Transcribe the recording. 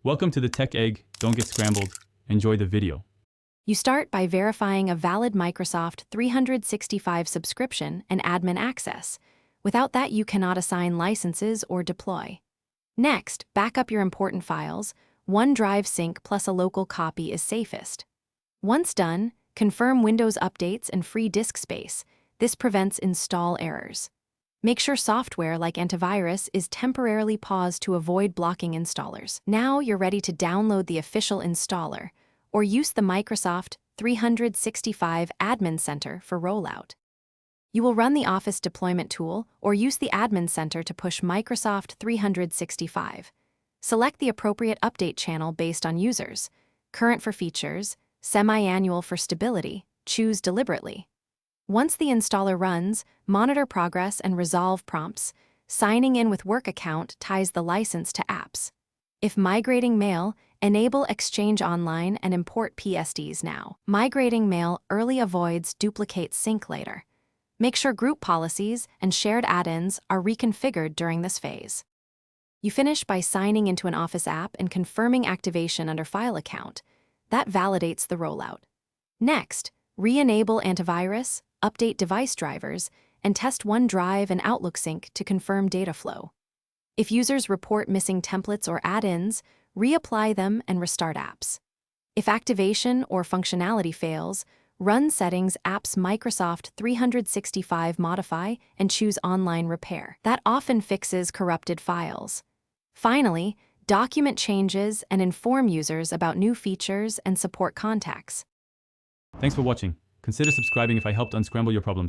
Welcome to the Tech Egg. Don't get scrambled. Enjoy the video. You start by verifying a valid Microsoft 365 subscription and admin access. Without that, you cannot assign licenses or deploy. Next, back up your important files. OneDrive sync plus a local copy is safest. Once done, confirm Windows updates and free disk space. This prevents install errors. Make sure software like antivirus is temporarily paused to avoid blocking installers. Now you're ready to download the official installer or use the Microsoft 365 Admin Center for rollout. You will run the Office deployment tool or use the Admin Center to push Microsoft 365. Select the appropriate update channel based on users. Current for features, semi-annual for stability, choose deliberately. Once the installer runs, monitor progress and resolve prompts. Signing in with work account ties the license to apps. If migrating mail, enable Exchange Online and import PSDs now. Migrating mail early avoids duplicate sync later. Make sure group policies and shared add-ins are reconfigured during this phase. You finish by signing into an Office app and confirming activation under File Account. That validates the rollout. Next, re-enable antivirus, update device drivers, and test OneDrive and Outlook sync to confirm data flow. If users report missing templates or add-ins, reapply them and restart apps. If activation or functionality fails, run Settings Apps Microsoft 365 Modify and choose Online Repair. That often fixes corrupted files. Finally, document changes and inform users about new features and support contacts. Thanks for watching. Consider subscribing if I helped unscramble your problems.